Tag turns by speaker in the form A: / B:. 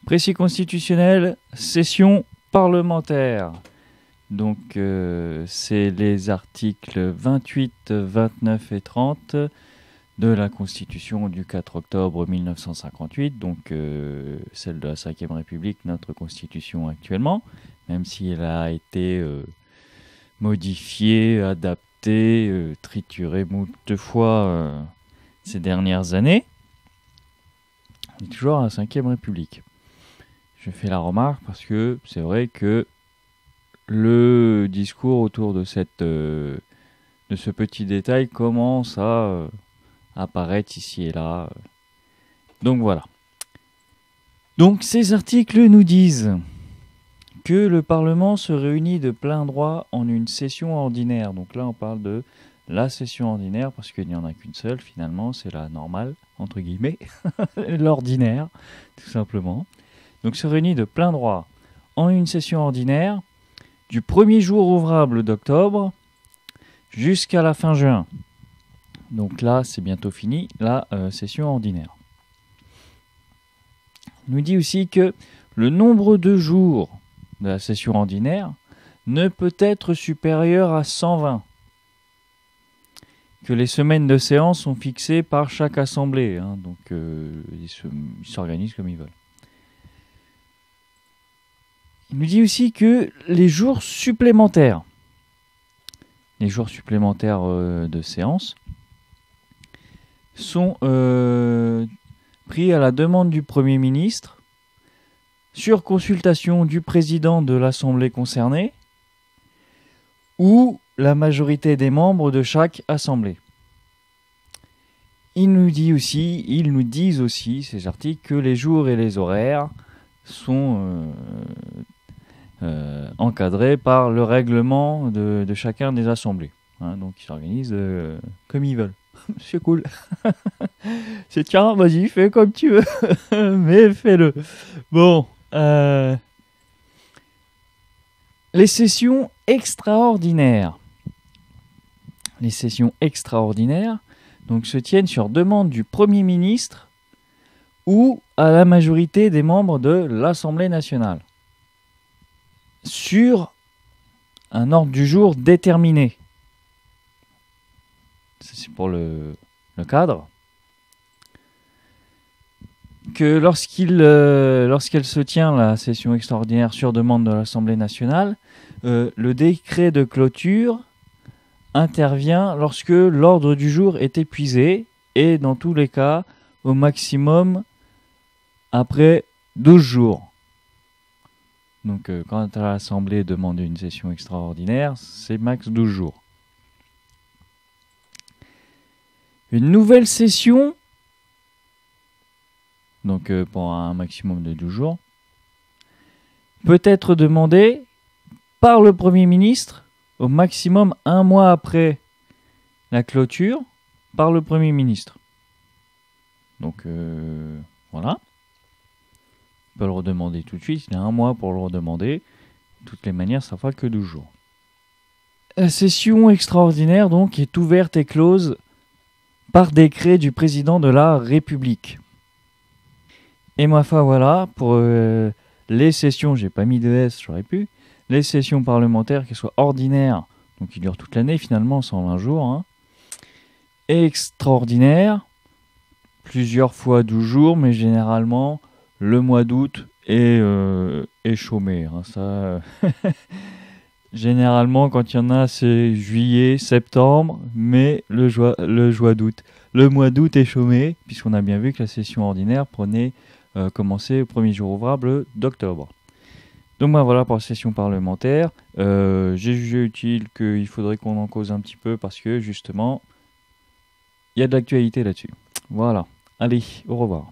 A: Précis constitutionnel, session parlementaire. Donc, c'est les articles 28, 29 et 30 de la Constitution du 4 octobre 1958, donc celle de la Ve République, notre Constitution actuellement, même si elle a été modifiée, adaptée, triturée moult fois ces dernières années. On est toujours à la Ve République. Je fais la remarque parce que c'est vrai que le discours autour de ce petit détail commence à apparaître ici et là. Donc voilà. Donc ces articles nous disent que le Parlement se réunit de plein droit en une session ordinaire. Donc là on parle de la session ordinaire parce qu'il n'y en a qu'une seule finalement, c'est la normale, entre guillemets, l'ordinaire, tout simplement. Donc se réunit de plein droit en une session ordinaire du premier jour ouvrable d'octobre jusqu'à la fin juin. Donc là, c'est bientôt fini, la session ordinaire. On nous dit aussi que le nombre de jours de la session ordinaire ne peut être supérieur à 120. Que les semaines de séance sont fixées par chaque assemblée. Donc ils s'organisent comme ils veulent. Il nous dit aussi que les jours supplémentaires de séance sont pris à la demande du Premier ministre sur consultation du président de l'Assemblée concernée ou la majorité des membres de chaque assemblée. Ils nous disent aussi, ces articles, que les jours et les horaires sont encadrés par le règlement de chacun des assemblées. Donc ils s'organisent comme ils veulent. C'est cool. C'est tiens, vas-y, fais comme tu veux. Mais fais-le. Bon. Les sessions extraordinaires. Les sessions extraordinaires donc, se tiennent sur demande du Premier ministre ou à la majorité des membres de l'Assemblée nationale. Sur un ordre du jour déterminé. C'est pour le cadre. Que lorsqu'elle se tient, la session extraordinaire sur demande de l'Assemblée nationale, le décret de clôture intervient lorsque l'ordre du jour est épuisé et dans tous les cas, au maximum, après 12 jours. Donc quand l'Assemblée demande une session extraordinaire, c'est max 12 jours. Une nouvelle session, donc pour un maximum de 12 jours, peut être demandée par le Premier ministre au maximum un mois après la clôture par le Premier ministre. Donc voilà. Il peut le redemander tout de suite, il a un mois pour le redemander. De toutes les manières, ça ne fera que 12 jours. La session extraordinaire donc est ouverte et close par décret du président de la République. Et ma foi, voilà, pour les sessions, j'ai pas mis de S, j'aurais pu, les sessions parlementaires, qu'elles soient ordinaires, donc qui durent toute l'année finalement, 120 jours, et extraordinaires, plusieurs fois 12 jours, mais généralement, le mois d'août est chômé. Ça, généralement, quand il y en a, c'est juillet, septembre, mais le mois d'août. Le mois d'août est chômé, puisqu'on a bien vu que la session ordinaire commençait au premier jour ouvrable d'octobre. Donc voilà pour la session parlementaire. J'ai jugé utile qu'il faudrait qu'on en cause un petit peu, parce que justement, il y a de l'actualité là-dessus. Voilà. Allez, au revoir.